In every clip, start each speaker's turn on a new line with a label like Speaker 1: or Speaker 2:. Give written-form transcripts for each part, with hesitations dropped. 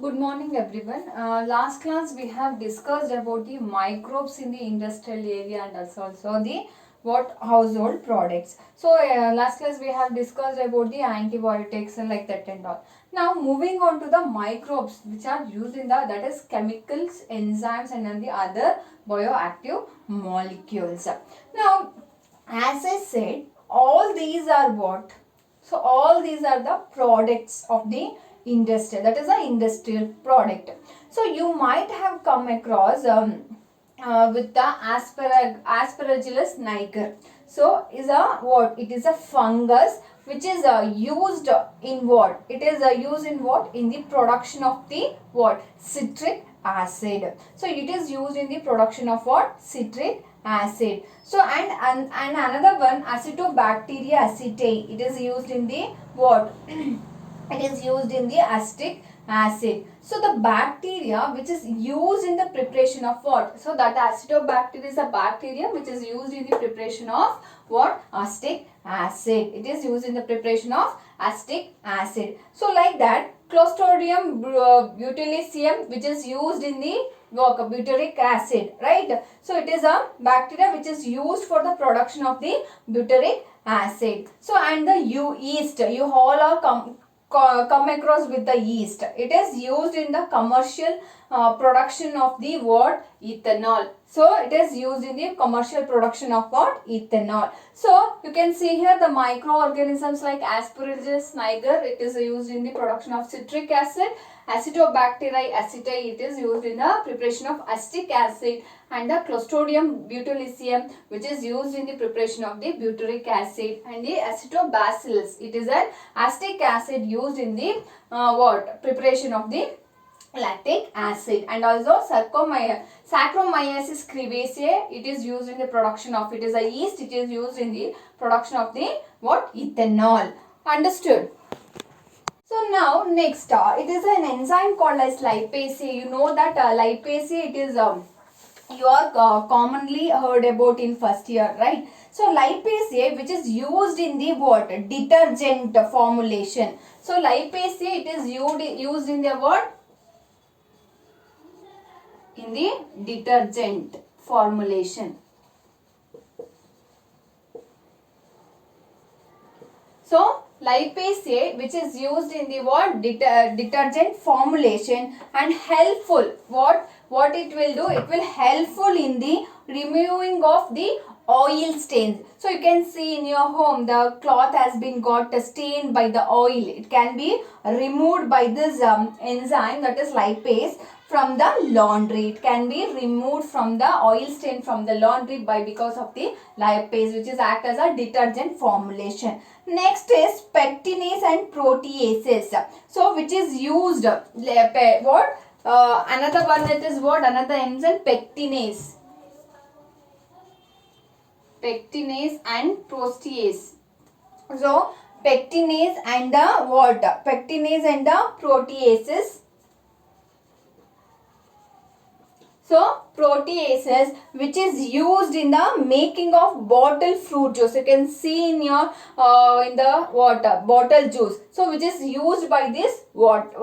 Speaker 1: good morning everyone. Last class we have discussed about the microbes in the industrial area and also the what household products. So last class we have discussed about the antibiotics and like that and all. Now moving on to the microbes which are used in the, that is chemicals, enzymes and then the other bioactive molecules. Now as I said, all these are what? So all these are the products of the industry, that is an industrial product. So you might have come across with the aspergillus niger. So is a what? It is a fungus which is used in what? It is used in what? In the production of the what? Citric acid. So it is used in the production of what? Citric acid. So and another one, Acetobacteria acetae. It is used in the what? It is used in the acetic acid. So the bacteria which is used in the preparation of what? So that Acetobacteria is a bacteria which is used in the preparation of what? Acetic acid. It is used in the preparation of acetic acid. So like that, Clostridium botulinum which is used in the butyric acid, right? So it is a bacteria which is used for the production of the butyric acid. So and the yeast, you all are come across with the yeast. It is used in the commercial production of the what? Ethanol. So it is used in the commercial production of what? Ethanol. So you can see here the microorganisms like Aspergillus niger, it is used in the production of citric acid. Acetobacteria acetae, it is used in the preparation of acetic acid, and the Clostridium botulinum which is used in the preparation of the butyric acid, and the Acetobacillus, it is an acetic acid used in the what? Preparation of the lactic acid. And also Saccharomyces cerevisiae, it is used in the production of, it is a yeast, it is used in the production of the what? Ethanol. Understood? So now next, it is an enzyme called as lipase. You know that lipase, it is you are commonly heard about in first year, right? So lipase which is used in the what? Detergent formulation. So lipase, it is used in the what? In the detergent formulation. So lipase which is used in the what? Detergent formulation, and helpful. What it will do? It will helpful in the removing of the oil stains. So you can see in your home the cloth has been got stained by the oil. It can be removed by this enzyme, that is lipase, from the laundry. It can be removed from the oil stain from the laundry by because of the lipase which is act as a detergent formulation. Next is pectinase and proteases. So which is used what? Another one, it is what? Another enzyme, pectinase. Pectinase and protease. So pectinase and the what? Pectinase and the proteases. So proteases which is used in the making of bottle fruit juice. You can see in your in the water bottle juice. So which is used by this what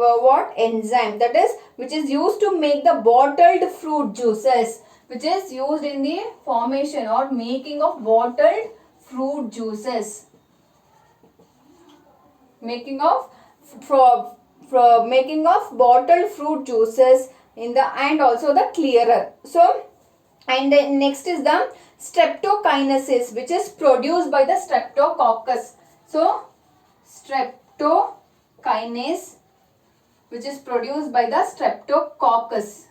Speaker 1: enzyme, that is which is used to make the bottled fruit juices, which is used in the formation or making of bottled fruit juices. Making of making of bottled fruit juices in the, and also the clearer. So and then next is the streptokinesis which is produced by the streptococcus. So streptokinase which is produced by the streptococcus.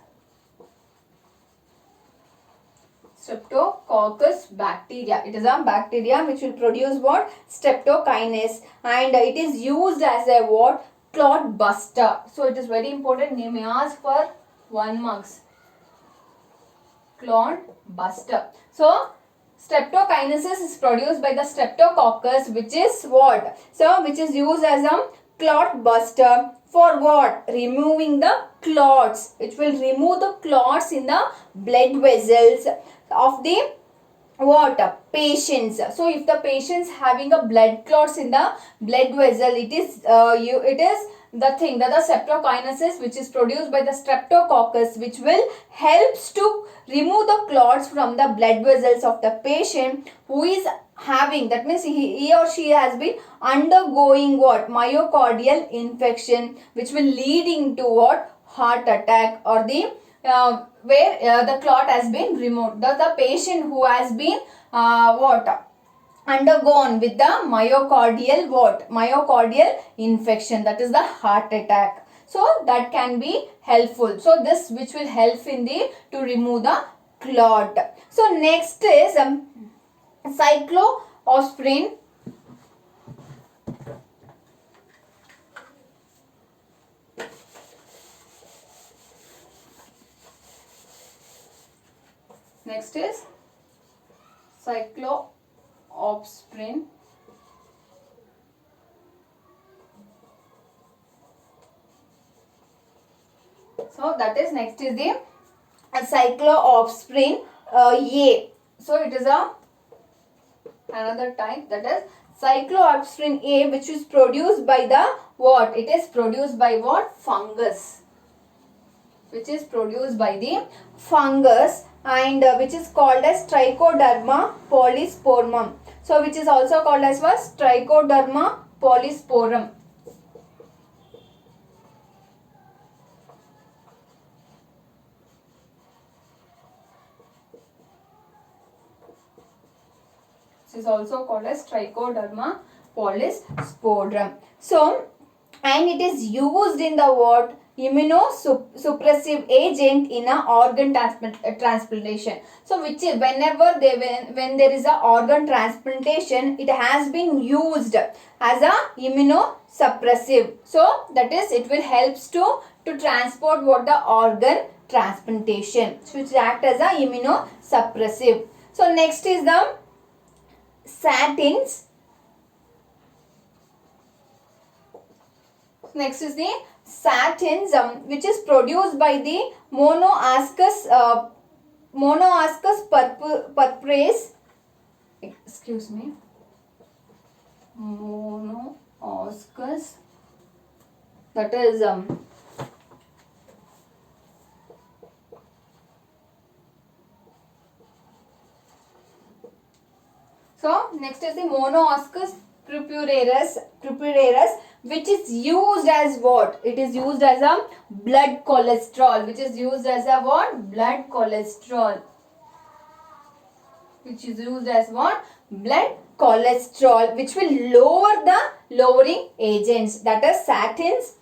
Speaker 1: Streptococcus bacteria. It is a bacteria which will produce what? Streptokinase, and it is used as a what? Clot buster. So it is very important. They may ask for 1 marks. Clot buster. So streptokinesis is produced by the streptococcus, which is what? So which is used as a clot buster for what? Removing the clots. It will remove the clots in the blood vessels of the what? Patients. So if the patients having a blood clots in the blood vessel, it is the thing that the streptokinesis which is produced by the streptococcus, which will helps to remove the clots from the blood vessels of the patient who is having, that means he or she has been undergoing what, myocardial infection, which will leading to what, heart attack, or the where the clot has been removed. The patient who has been what, undergone with the myocardial what, myocardial infection, that is the heart attack. So that can be helpful. So this which will help in the to remove the clot. So next is cycloosprin. Next is cycloosprin. So that is next is the cycloosprin A. So it is a another type, that is cycloosprin A, which is produced by the what? It is produced by what? Fungus. Which is produced by the fungus, and which is called as Trichoderma polysporum. So which is also called as what? Trichoderma polysporum. This is also called as Trichoderma polysporum. So, and it is used in the what? Immunosuppressive agent in a organ transplantation. So which is whenever when there is a organ transplantation, it has been used as a immunosuppressive. So that is, it will helps to transport what, the organ transplantation, which act as a immunosuppressive. So next is the statins. Next is the statins, which is produced by the Monoascus purpurae. Excuse me. Monoascus. That is so next is the Monoascus purpuratus, which is used as what? It is used as a blood cholesterol. Which is used as a what? Blood cholesterol. Which is used as what? Blood cholesterol, which will lower the lowering agents. That is, statins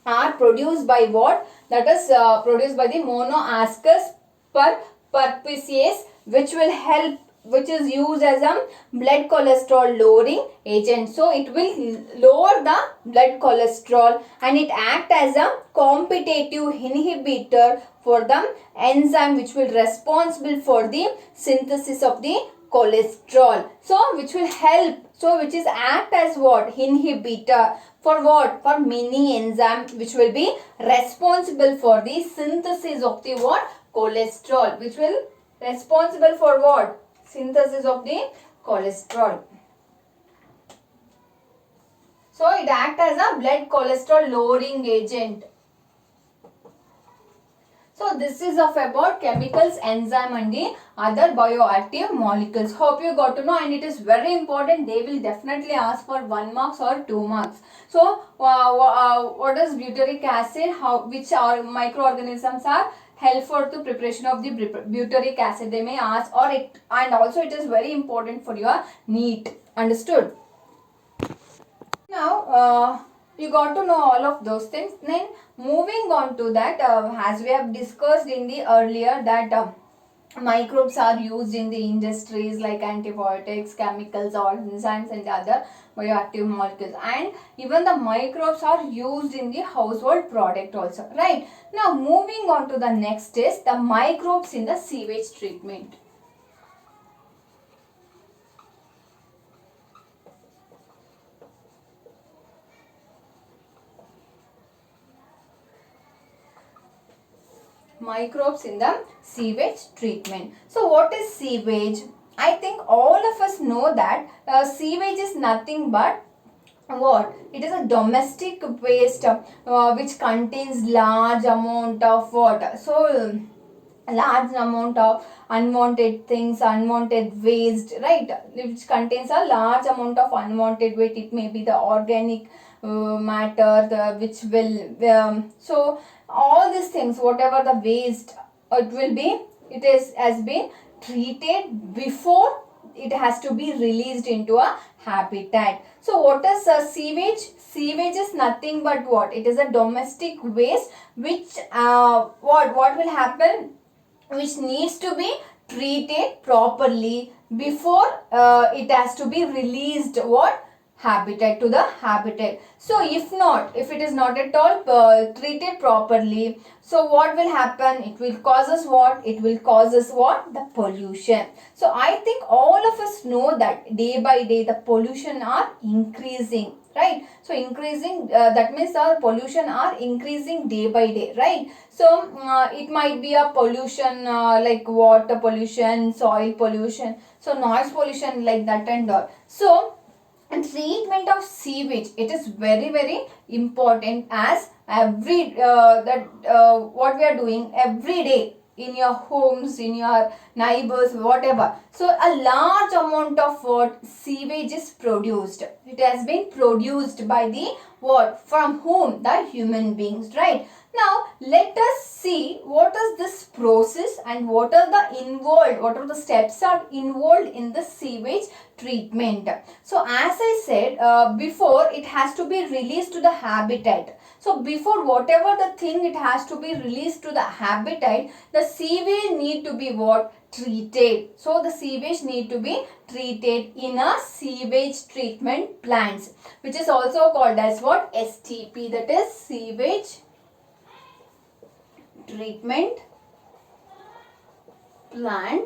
Speaker 1: are produced by what? That is produced by the Monoascus purpuratus, which will help, which is used as a blood cholesterol lowering agent. So it will lower the blood cholesterol, and it act as a competitive inhibitor for the enzyme which will responsible for the synthesis of the cholesterol. So which will help, so which is act as what? Inhibitor for what? For many enzyme which will be responsible for the synthesis of the what? Cholesterol, which will responsible for what? Synthesis of the cholesterol. So it acts as a blood cholesterol lowering agent. So this is of about chemicals, enzyme and the other bioactive molecules. Hope you got to know, and it is very important. They will definitely ask for 1 marks or 2 marks. So what is butyric acid? Which microorganisms are helpful to preparation of the butyric acid? They may ask, or it, and also it is very important for your NEET. Understood? Now you got to know all of those things. Then moving on to that, as we have discussed in the earlier, that microbes are used in the industries like antibiotics, chemicals, or enzymes and other bioactive molecules, and even the microbes are used in the household product also, right? Now moving on to the next is the microbes in the sewage treatment. Microbes in the sewage treatment. So what is sewage? I think all of us know that sewage is nothing but what? It is a domestic waste which contains large amount of what? So large amount of unwanted things, unwanted waste, right, which contains a large amount of unwanted waste. It may be the organic matter, which will so all these things, whatever the waste, it will be, it is has been treated before it has to be released into a habitat. So what is sewage? Sewage is nothing but what? It is a domestic waste which what will happen, which needs to be treated properly before it has to be released what? Habitat, to the habitat. So if not, if it is not at all treated properly, so what will happen? It will cause us what? It will cause us what? The pollution. So I think all of us know that day by day the pollution are increasing, right? So increasing, that means our pollution are increasing day by day, right? So it might be a pollution like water pollution, soil pollution, so noise pollution, like that and all. So treatment of sewage, it is very very important, as every what we are doing every day in your homes, in your neighbors, whatever. So a large amount of what? Sewage is produced. It has been produced by the what? From whom? The human beings, right? Now let us see what is this process and what are the steps are involved in the sewage treatment. So as I said before, it has to be released to the habitat. So before whatever the thing, it has to be released to the habitat, the sewage need to be what? Treated. So the sewage need to be treated in a sewage treatment plants, which is also called as what? STP, that is sewage treatment plant,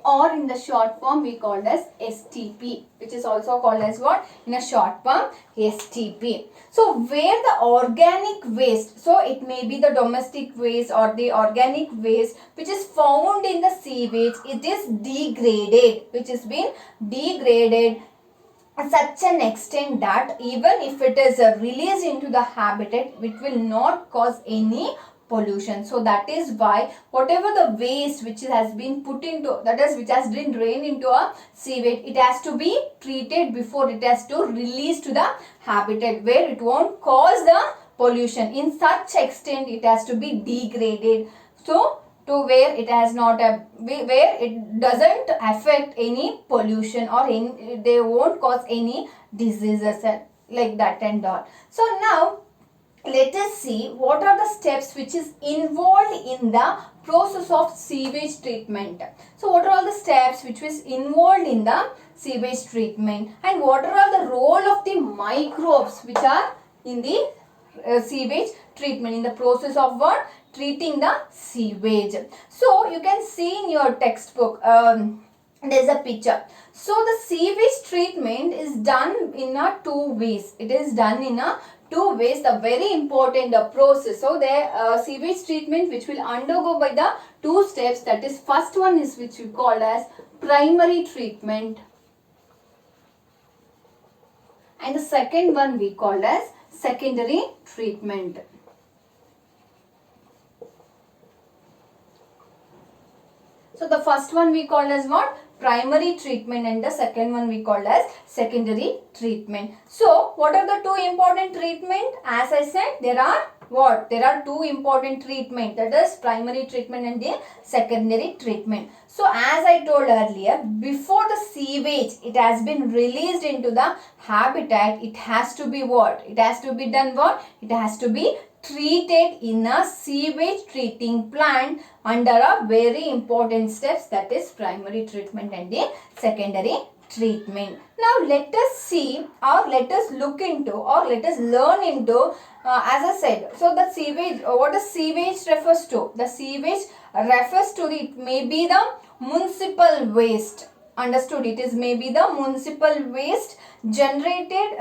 Speaker 1: or in the short form we called as STP, which is also called as what? In a short form, STP. So where the organic waste, so it may be the domestic waste or the organic waste which is found in the sewage, it is degraded, which has been degraded such an extent that even if it is released into the habitat, it will not cause any pollution. So that is why whatever the waste which has been put into, that is which has been drained into a sewage, it has to be treated before it has to release to the habitat, where it won't cause the pollution. In such extent it has to be degraded, so to where it has not where it doesn't affect any pollution, or they won't cause any diseases like that and all. So now let us see what are the steps which is involved in the process of sewage treatment. So what are all the steps which is involved in the sewage treatment, and what are all the role of the microbes which are in the sewage treatment, in the process of what? Treating the sewage. So you can see in your textbook, there's a picture. So the sewage treatment is done in a two ways. It is done in a two ways, the very important process. So the sewage treatment which will undergo by the two steps, that is first one is which we call as primary treatment, and the second one we call as secondary treatment. So the first one we call as what? Primary treatment, and the second one we call as secondary treatment. So what are the two important treatment? As I said, there are what? There are two important treatment, that is primary treatment and the secondary treatment. So as I told earlier, before the sewage it has been released into the habitat, it has to be what? It has to be done what? It has to be treated in a sewage treating plant under a very important steps, that is primary treatment and the secondary treatment. Now let us see, or let us look into, or let us learn into, as I said, so the sewage, what does sewage refers to? The sewage refers to, it may be the municipal waste. Understood? It is maybe the municipal waste generated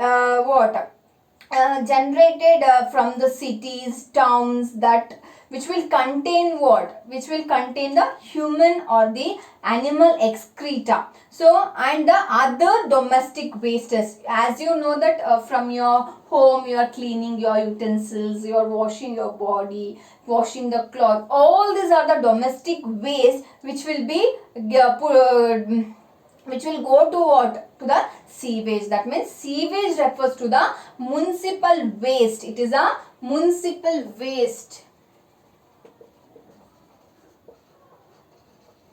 Speaker 1: generated from the cities, towns, that which will contain what? Which will contain the human or the animal excreta. So, and the other domestic wastes. As you know that from your home, you are cleaning your utensils, you are washing your body, washing the cloth. All these are the domestic waste which will be which will go to what? To the sewage. That means sewage refers to the municipal waste. It is a municipal waste.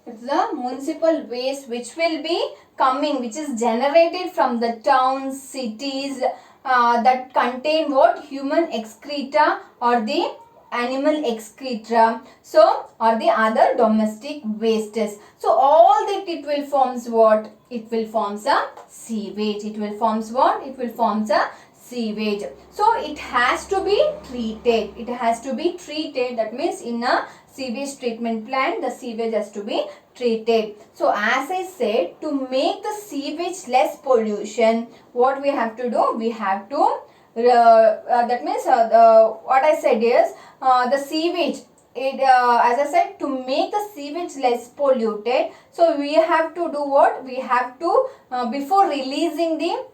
Speaker 1: It's the municipal waste which will be coming, which is generated from the towns, cities that contain what? Human excreta or the animal excreta, so or the other domestic wastes. So all that it will forms what? It will forms a sewage. It will forms what? It will forms a sewage. So it has to be treated. It has to be treated. That means in a sewage treatment plant, the sewage has to be treated. So as I said, to make the sewage less pollution, what we have to do? We have to that means what I said is the sewage. As I said, to make the sewage less polluted, so we have to do what? We have to before releasing the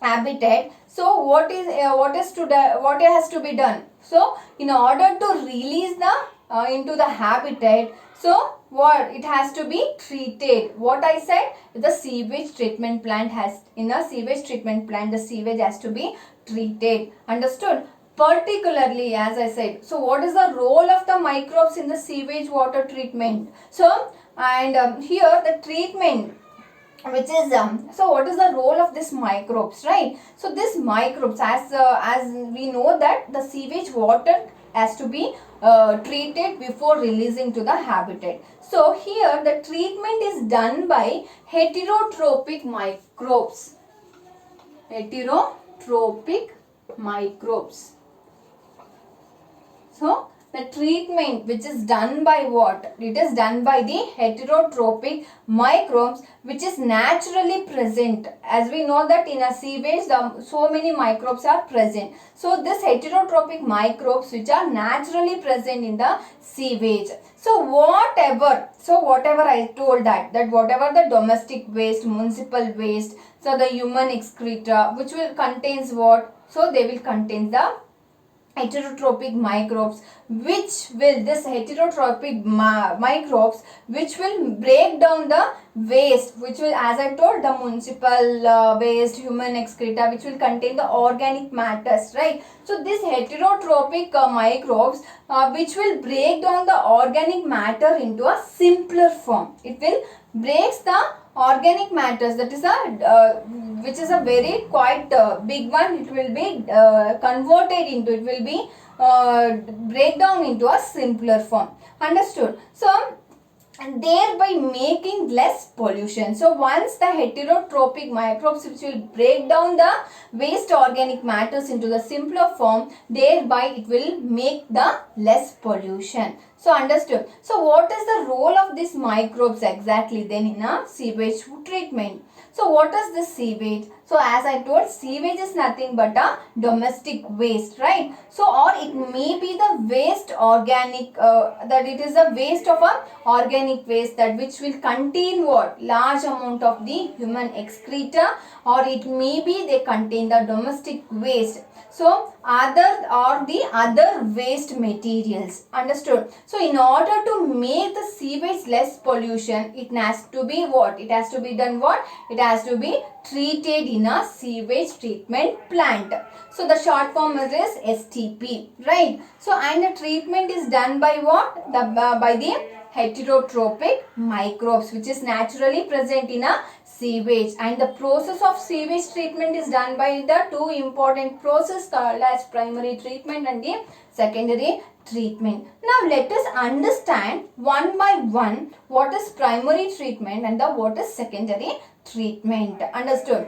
Speaker 1: habitat. So what has to be done? So in order to release the into the habitat, so what? It has to be treated. What I said, the sewage treatment plant has, in a sewage treatment plant, the sewage has to be treated. Understood? Particularly, as I said, so what is the role of the microbes in the sewage water treatment? So and here the treatment, which is so what is the role of this microbes, right? So this microbes, as we know that the sewage water has to be treated before releasing to the habitat. So here the treatment is done by heterotrophic microbes. Heterotrophic microbes. So the treatment which is done by what? It is done by the heterotrophic microbes which is naturally present. As we know that in a sewage, so many microbes are present. So this heterotrophic microbes which are naturally present in the sewage. So whatever I told that whatever the domestic waste, municipal waste, so the human excreta which will contains what? So they will contain the heterotrophic microbes, which will microbes which will break down the waste, which will, as I told, the municipal waste, human excreta, which will contain the organic matters, right? So this heterotrophic microbes which will break down the organic matter into a simpler form. It will breaks the organic matters, that is a which is a very quite big one. It will be converted into, it will be break down into a simpler form. Understood? So and thereby making less pollution. So once the heterotrophic microbes which will break down the waste organic matters into the simpler form, thereby it will make the less pollution. So understood. So what is the role of these microbes exactly then in a sewage treatment? So what is the sewage? So as I told, sewage is nothing but a domestic waste, right? So or it may be the waste organic, that it is the waste of a organic waste that which will contain what? Large amount of the human excreta, or it may be they contain the domestic waste. So other waste materials. Understood? So in order to make the sewage less pollution, it has to be what? It has to be done what? It has to be treated in a sewage treatment plant. So the short form is STP, right? So and the treatment is done by what? By the heterotrophic microbes which is naturally present in a sewage, and the process of sewage treatment is done by the two important processes called as primary treatment and the secondary treatment. Now let us understand one by one what is primary treatment and what is secondary treatment. Understood?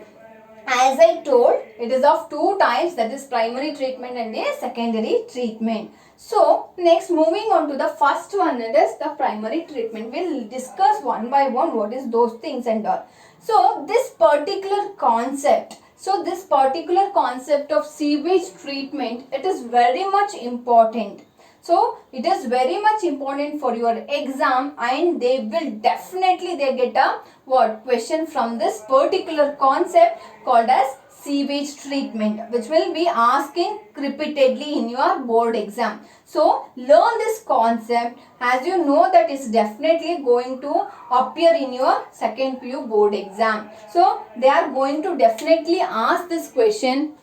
Speaker 1: As I told, it is of two types, that is primary treatment and the secondary treatment. So next, moving on to the first one, it is the primary treatment. We will discuss one by one what is those things and all. So this particular concept of sewage treatment, it is very much important. So it is very much important for your exam, and they will definitely they get a what question from this particular concept called as sewage treatment, which will be asking repeatedly in your board exam. So learn this concept, as you know that is definitely going to appear in your second PU board exam. So they are going to definitely ask this question.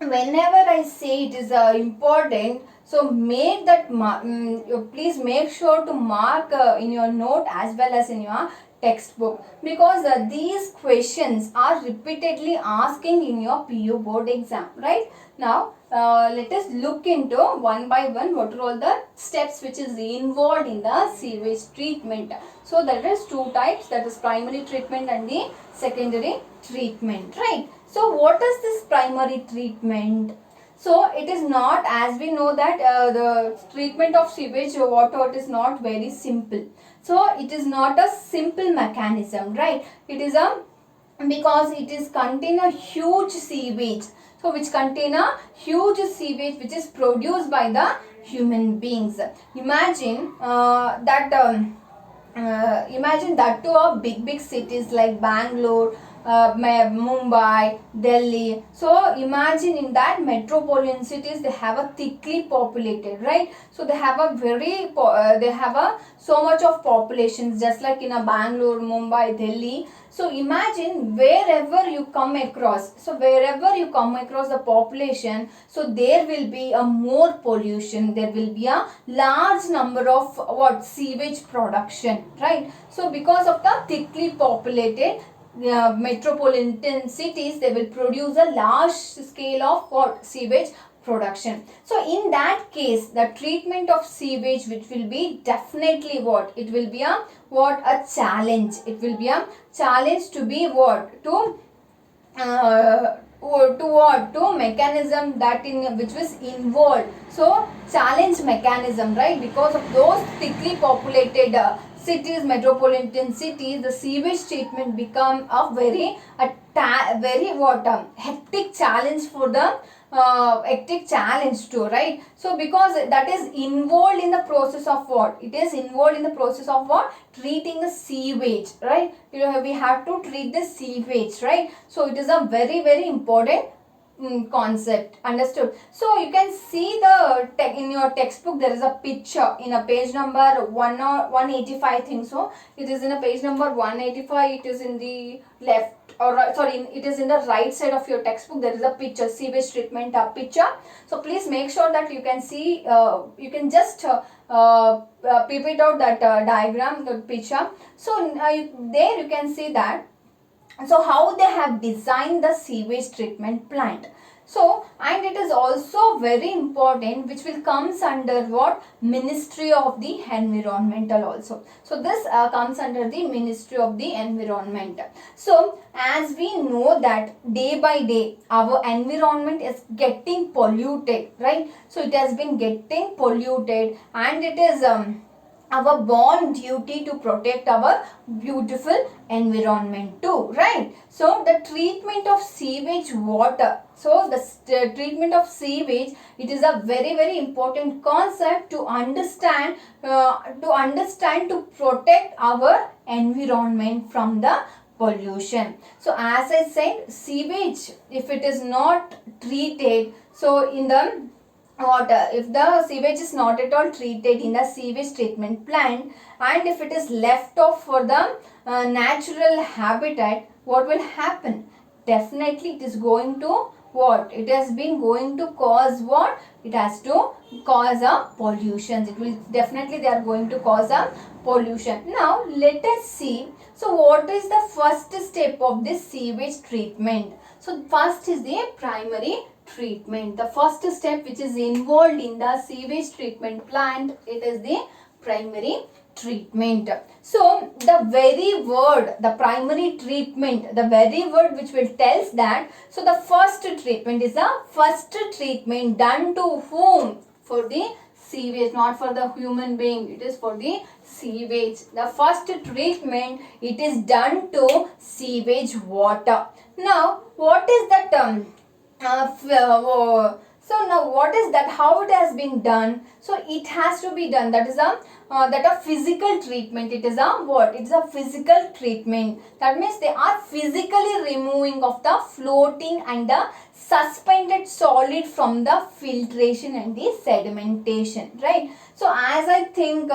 Speaker 1: Whenever I say it is important, so make that please make sure to mark in your note as well as in your textbook, because these questions are repeatedly asking in your PU board exam. Right now, let us look into one by one what are all the steps which is involved in the sewage treatment. So there is two types, that is primary treatment and the secondary treatment, right? So what is this primary treatment? So it is not, as we know that the treatment of sewage water, it is not very simple. So it is not a simple mechanism, right? It is a, because it is contain a huge sewage. So which contain a huge sewage which is produced by the human beings. Imagine imagine that to a big cities like Bangalore, Mumbai, Delhi. So imagine in that metropolitan cities they have a thickly populated, right? So they have a they have a so much of populations, just like in a Bangalore, Mumbai, Delhi. So imagine wherever you come across, so wherever you come across the population, so there will be a more pollution, there will be a large number of what sewage production, right? So because of the thickly populated metropolitan cities, they will produce a large scale of what sewage production. So in that case, the treatment of sewage, which will be definitely what, it will be a what, a challenge. It will be a challenge to be what, to what, to mechanism that in which was involved. So challenge mechanism, right? Because of those thickly populated cities, metropolitan cities, the sewage treatment become a very what, hectic challenge for the hectic challenge too, right? So because that is involved in the process of what, it is involved in the process of what, treating the sewage, right? You know, we have to treat the sewage, right? So it is a very important concept. Understood? So you can see the in your textbook there is a picture in a page number 185, I think so. It is in a page number 185. It is in the left, or sorry, it is in the right side of your textbook. There is a picture, sewage treatment picture. So please make sure that you can see, you can just peep it out that diagram, the picture. So there you can see that. So how they have designed the sewage treatment plant. So, and it is also very important, which will comes under what, Ministry of the Environmental also. So this comes under the Ministry of the Environment. So as we know that day by day our environment is getting polluted, right? So it has been getting polluted, and it is our born duty to protect our beautiful environment too, right? So the treatment of sewage water, so the treatment of sewage, it is a very important concept to understand, to protect our environment from the pollution. So as I said, sewage, if it is not treated, so in the water, if the sewage is not at all treated in the sewage treatment plant, and if it is left off for the natural habitat, what will happen? Definitely it is going to what, it has been going to cause what, it has to cause a pollution. It will definitely, they are going to cause a pollution. Now let us see, so what is the first step of this sewage treatment? So first is the primary treatment. The first step which is involved in the sewage treatment plant, it is the primary treatment. So the very word, the primary treatment, the very word which will tells that, so the first treatment is the first treatment done to whom? For the sewage, not for the human being, it is for the sewage. The first treatment, it is done to sewage water. Now what is the So now what is that? How it has been done? So it has to be done. That is a physical treatment. It is a what? It is a physical treatment. That means they are physically removing of the floating and the suspended solid from the filtration and the sedimentation, right? So as I think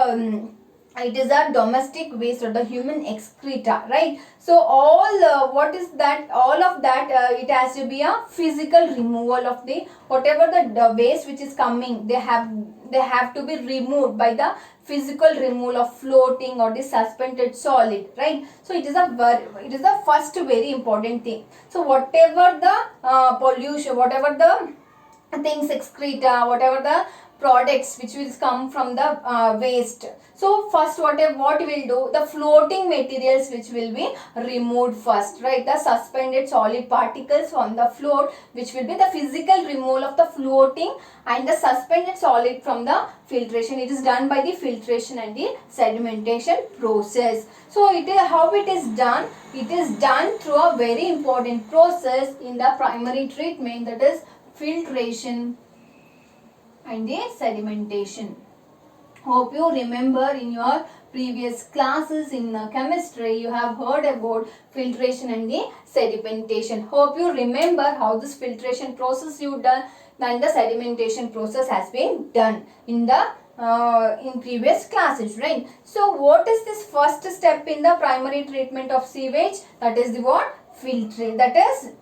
Speaker 1: it is a domestic waste or the human excreta, right? So all what is that? All of that it has to be a physical removal of the whatever the waste which is coming. They have to be removed by the physical removal of floating or the suspended solid, right? So it is the first very important thing. So whatever the pollution, whatever the things excreta, whatever the products which will come from the waste. So first what we'll do, the floating materials which will be removed first, right? The suspended solid particles on the float, which will be the physical removal of the floating and the suspended solid from the filtration. It is done by the filtration and the sedimentation process. So it is how it is done. It is done through a very important process in the primary treatment, that is filtration and the sedimentation. Hope you remember in your previous classes in chemistry you have heard about filtration and the sedimentation. Hope you remember how this filtration process you done and the sedimentation process has been done in the in previous classes, right? So what is this first step in the primary treatment of sewage? That is the what? Filtration. That is,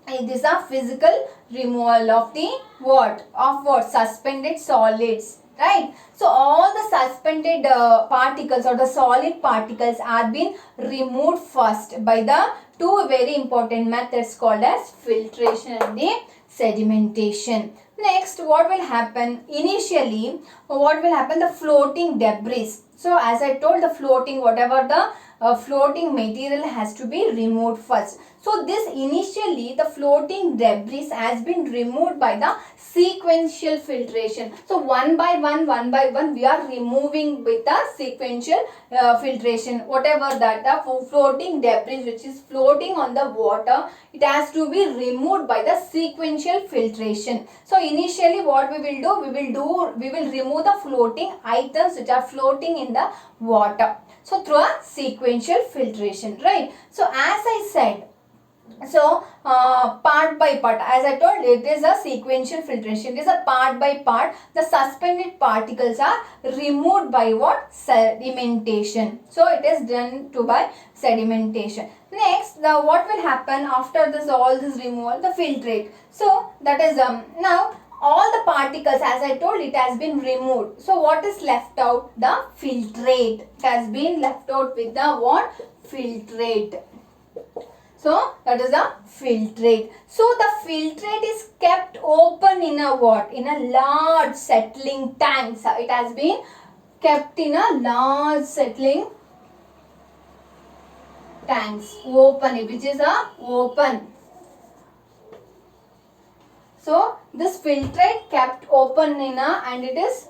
Speaker 1: it is a physical removal of the what? Of what? Suspended solids, right? So all the suspended particles or the solid particles are being removed first by the two very important methods called as filtration and the sedimentation. Next, what will happen? Initially, what will happen? The floating debris. So as I told, the floating, whatever the floating material has to be removed first. So this initially the floating debris has been removed by the sequential filtration. So one by one we are removing with the sequential filtration. Whatever that the floating debris which is floating on the water, it has to be removed by the sequential filtration. So initially what we will do, we will remove the floating items which are floating in the water. So through a sequential filtration, right? So as I said, so part by part, as I told, it is a sequential filtration. It is a part by part. The suspended particles are removed by what? Sedimentation. So it is done to by sedimentation. Next, what will happen after this all this removal? The filtrate. So that is now all the particles, as I told, it has been removed. So what is left out? The filtrate. It has been left out with the what? Filtrate. So that is a filtrate. So the filtrate is kept open in a what? In a large settling tank. So it has been kept in a large settling tanks. Open, which is a open. So this filtrate kept open in a, and it is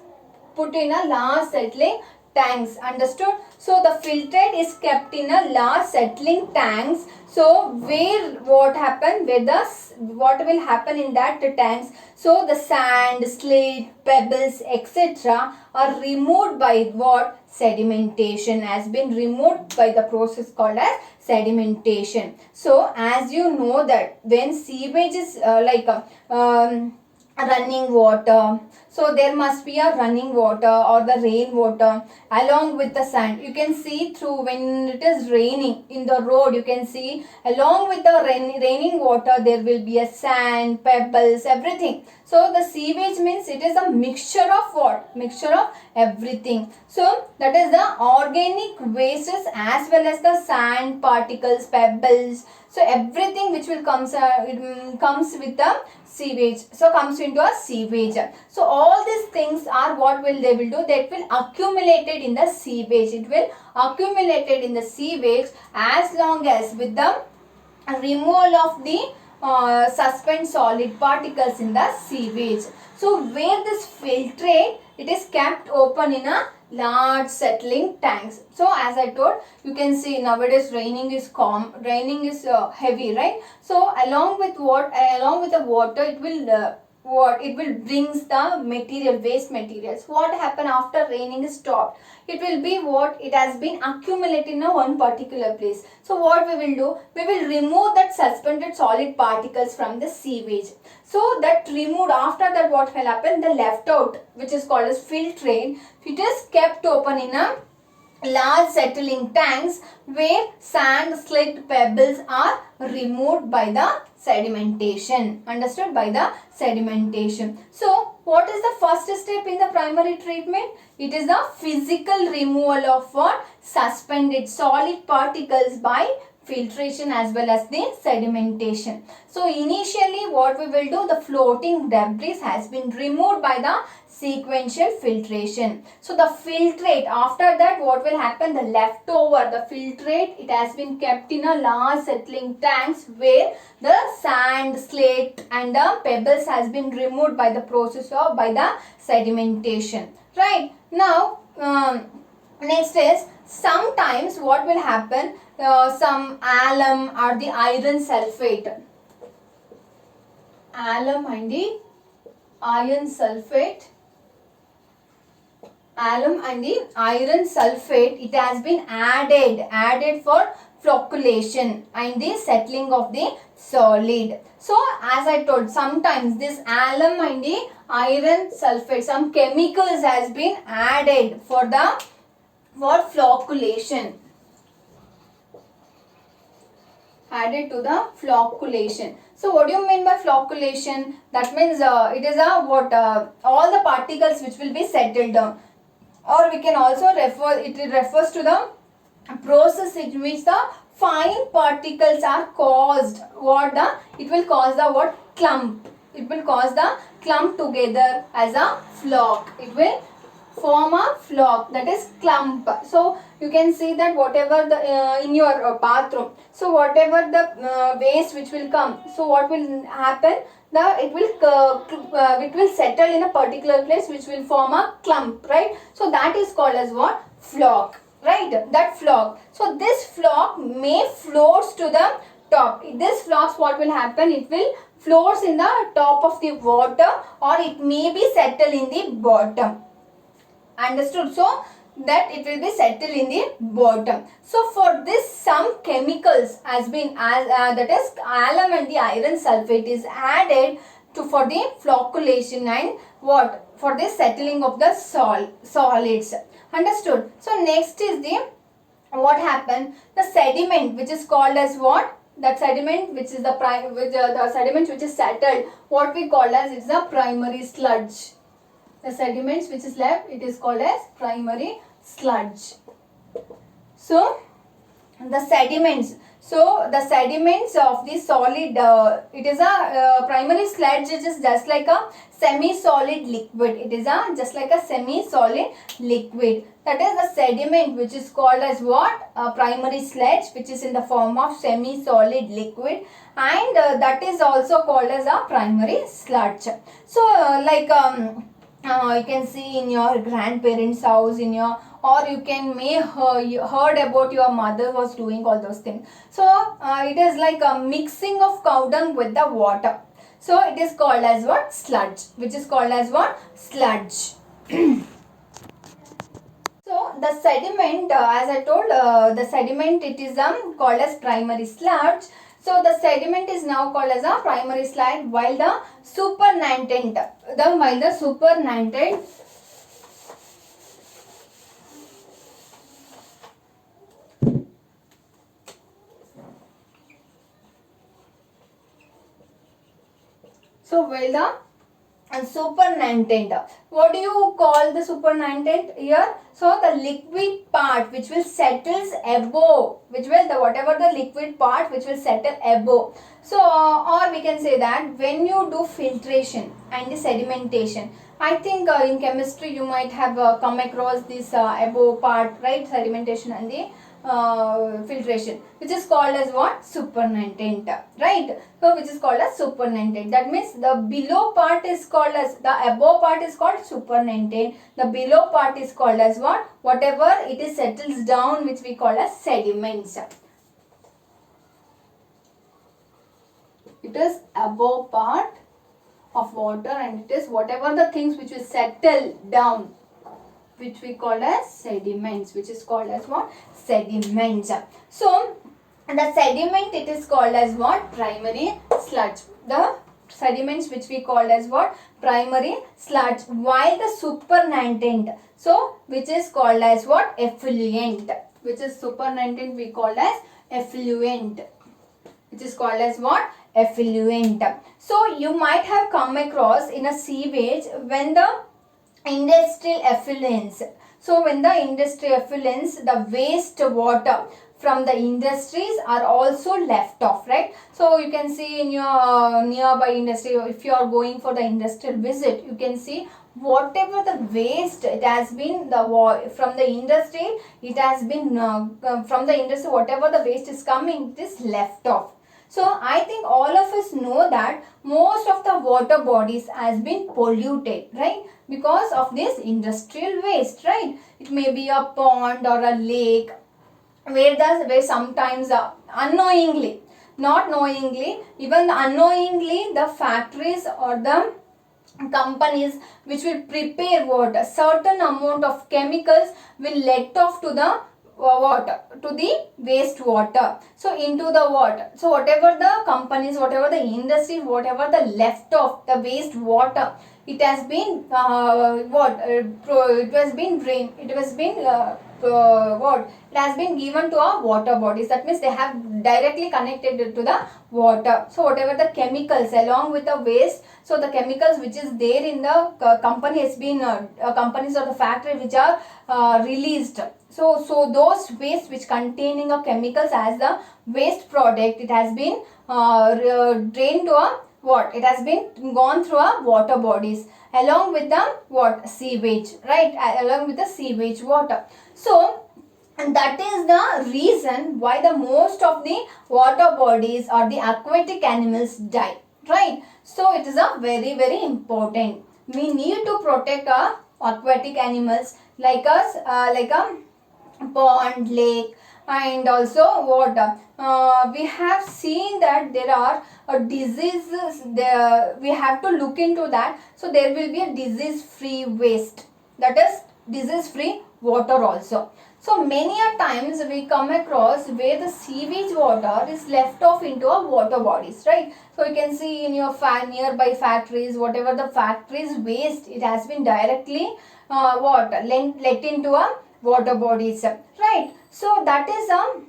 Speaker 1: put in a large settling tanks. Understood? So the filtrate is kept in a large settling tanks. So where what happen? What will happen in that tanks? So the sand, slate, pebbles, etc. are removed by what? Sedimentation. Has been removed by the process called as sedimentation. So as you know that when sewage is running water, so there must be a running water or the rain water along with the sand. You can see through when it is raining in the road, you can see along with the raining water there will be a sand, pebbles, everything. So the sewage means it is a mixture of what? Mixture of everything. So that is the organic wastes as well as the sand particles, pebbles. So everything which will comes with the sewage. So comes into a sewage. So all these things are what will they will do? They will accumulated in the sewage. It will accumulated in the sewage as long as with the removal of the suspend solid particles in the sewage. So where this filtrate, it is kept open in a large settling tanks. So as I told, you can see nowadays raining is heavy, right? So along with the water, it will what it will brings the material, waste materials. What happen after raining is stopped, it will be what it has been accumulated in a one particular place. So what we will do, we will remove that suspended solid particles from the sewage. So that removed, after that what will happen, the left out, which is called as filtrate, it is kept open in a large settling tanks where sand, slate, pebbles are removed by the sedimentation. Understood? By the sedimentation. So, what is the first step in the primary treatment? It is the physical removal of what? Suspended solid particles by filtration as well as the sedimentation. So initially what we will do, the floating debris has been removed by the sequential filtration. So the filtrate, after that what will happen, the leftover, the filtrate, it has been kept in a large settling tanks where the sand, slate and the pebbles has been removed by the process of, by the sedimentation. Right. Now next is, sometimes what will happen, some alum or the iron sulfate, alum and the iron sulfate, alum and the iron sulfate, it has been added for flocculation and the settling of the solid. So as I told, sometimes this alum and the iron sulfate, some chemicals has been added for flocculation, added to the flocculation. So what do you mean by flocculation? That means it is a what, all the particles which will be settled down, or we can also refer, it refers to the process in which the fine particles are caused, what the, it will cause the what, clump, it will cause the clump together as a flock, it will form a flock, that is clump. So you can see that whatever the in your bathroom, so whatever the waste which will come, so what will happen, it will settle in a particular place which will form a clump, right? So that is called as what, flock, right? That flock. So this flock may floats to the top. This flocks, what will happen, it will floats in the top of the water, or it may be settle in the bottom. Understood? So that it will be settled in the bottom. So for this, some chemicals has been that is alum and the iron sulfate is added to for the flocculation and what, for the settling of the solids. Understood? So next is the, what happened, the sediment which is called as what, that sediment which is the sediment which is settled, what we call as, it's the primary sludge. The sediments which is left, it is called as primary sludge. So the sediments, so the sediments of the solid, it is a primary sludge, which is just like a semi-solid liquid. It is a just like a semi-solid liquid. That is the sediment which is called as what, primary sludge, which is in the form of semi-solid liquid, and that is also called as a primary sludge. So like you can see in your grandparents' house, in your, or you can may heard about your mother was doing all those things. So it is like a mixing of cow dung with the water. So it is called as what, sludge, which is called as what, sludge. So the sediment, as I told, the sediment, it is called as primary sludge. So the sediment is now called as a primary sludge, while the supernatant, supernatant, what do you call the supernatant here? So the liquid part which will settles above, which will the whatever the liquid part which will settle above. So or we can say that when you do filtration and the sedimentation, I think in chemistry you might have come across this above part, right? Sedimentation and the filtration, which is called as what, supernatant, right? So which is called as supernatant. That means the below part is called as, the above part is called supernatant, the below part is called as what, whatever it is settles down, which we call as sediments. It is above part of water, and it is whatever the things which will settle down, which we call as sediments, which is called as what? Sediments. So the sediment, it is called as what? Primary sludge. The sediments which we called as what? Primary sludge. While the supernatant, so which is called as what? Effluent. Which is supernatant we called as effluent. Which is called as what? Effluent. So you might have come across in a sewage when the industrial effluents. So when the industrial effluents, the waste water from the industries are also left off, right? So you can see in your nearby industry, if you are going for the industrial visit, you can see whatever the waste it has been from the industry, it has been from the industry, whatever the waste is coming, it is left off. So I think all of us know that most of the water bodies has been polluted, right? Because of this industrial waste, right? It may be a pond or a lake where sometimes unknowingly, not knowingly, even unknowingly, the factories or the companies which will prepare water, certain amount of chemicals will let off to the water, to the wastewater, so into the water. So whatever the companies, whatever the industry, whatever the left of the waste water, it has been it has been drained, it has been it has been given to our water bodies. That means they have directly connected it to the water. So whatever the chemicals along with the waste, so the chemicals which is there in the company has been companies or the factory which are released. So those waste which containing of chemicals as the waste product, it has been drained to a what? It has been gone through our water bodies along with the what? Sewage, right? Along with the sewage water. So and that is the reason why the most of the water bodies or the aquatic animals die, right? So it is a very, very important. We need to protect our aquatic animals like us, like a pond, lake, and also water. We have seen that there are diseases there. We have to look into that. So there will be a disease free waste, that is disease free water also. So many a times we come across where the sewage water is left off into our water bodies, right? So you can see in your nearby factories, whatever the factories waste, it has been directly let into a water bodies, right? So that is a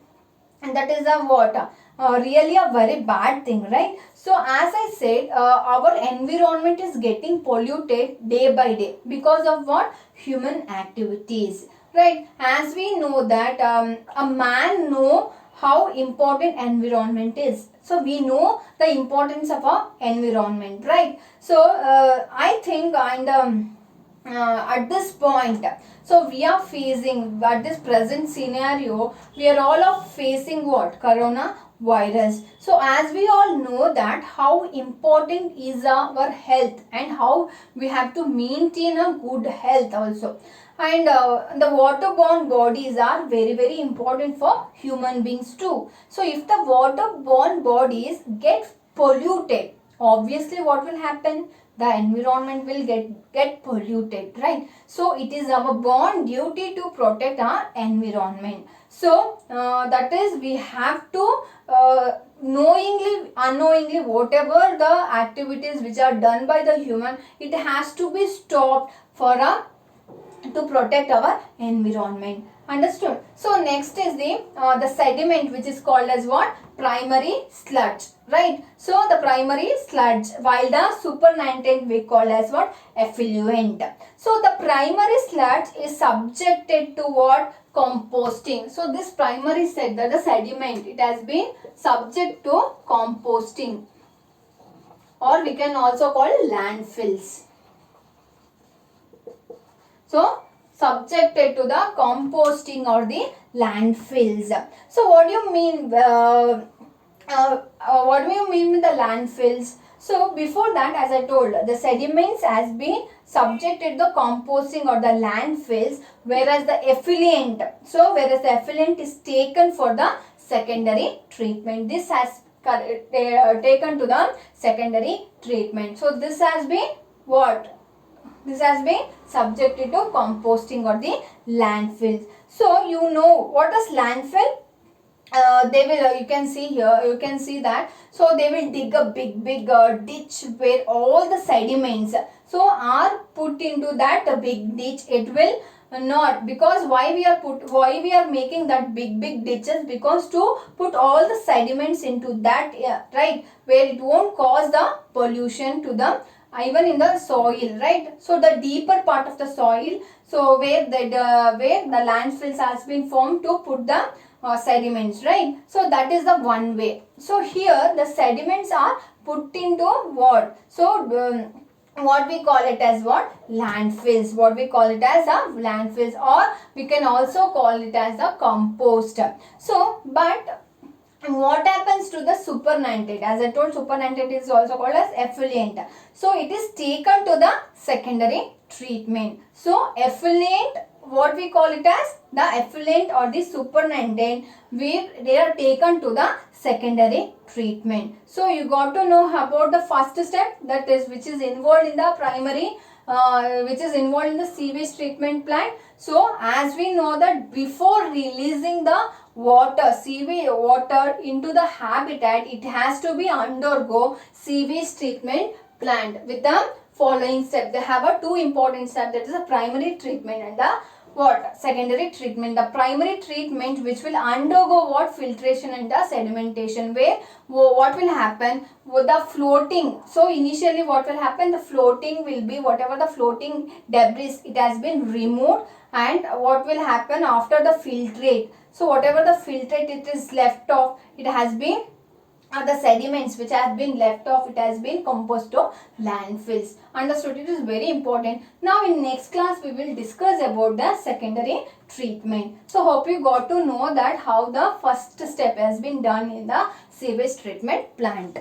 Speaker 1: water. Really a very bad thing, right? So as I said, our environment is getting polluted day by day because of what? Human activities, right? As we know that a man know how important environment is. So we know the importance of our environment, right? So I think at this point, so we are facing, at this present scenario, we are all facing what? Corona virus. So as we all know that how important is our health and how we have to maintain a good health also. And the waterborne bodies are very, very important for human beings too. So if the waterborne bodies get polluted, obviously what will happen? The environment will get polluted, right? So it is our born duty to protect our environment. So that is, we have to knowingly, unknowingly, whatever the activities which are done by the human, it has to be stopped for to protect our environment. Understood? So next is the sediment, which is called as what? Primary sludge, right? So the primary sludge, while the supernatant we call as what? Effluent. So the primary sludge is subjected to what? Composting. So this primary the sediment, it has been subject to composting, or we can also call landfills. So subjected to the composting or the landfills. So what do you mean? What do you mean with the landfills? So before that, as I told, the sediments has been subjected to the composting or the landfills, whereas the effluent, so whereas the effluent is taken for the secondary treatment. This has taken to the secondary treatment. So this has been what? This has been subjected to composting or the landfills. So you know what is landfill? They will you can see here, you can see that, so they will dig a big ditch where all the sediments so are put into that big ditch. It will not, because why we are making that big ditches, because to put all the sediments into that, right, where it won't cause the pollution to the even in the soil, right. So the deeper part of the soil, so where the landfills has been formed to put the sediments, right. So that is the one way. So here the sediments are put into what? So what we call it as what? Landfills. What we call it as a landfills, or we can also call it as a compost. So but what happens to the supernatant? As I told, supernatant is also called as effluent. So it is taken to the secondary treatment. So effluent, what we call it as the effluent or the supernatant, they are taken to the secondary treatment. So you got to know about the first step, that is which is involved in the primary, which is involved in the sewage treatment plant. So as we know that before releasing the sewage water into the habitat, it has to be undergo sewage treatment plant with the following step. They have a two important steps, that is the primary treatment and the secondary treatment. The primary treatment, which will undergo filtration and the sedimentation, where what will happen with the floating. So initially what will happen, the floating will be whatever the floating debris, it has been removed, and what will happen after the filtrate, so whatever the filtrate it is left off, it has been the sediments which have been left off, it has been composed to landfills. Understood? It is very important. Now in next class we will discuss about the secondary treatment. So hope you got to know that how the first step has been done in the sewage treatment plant.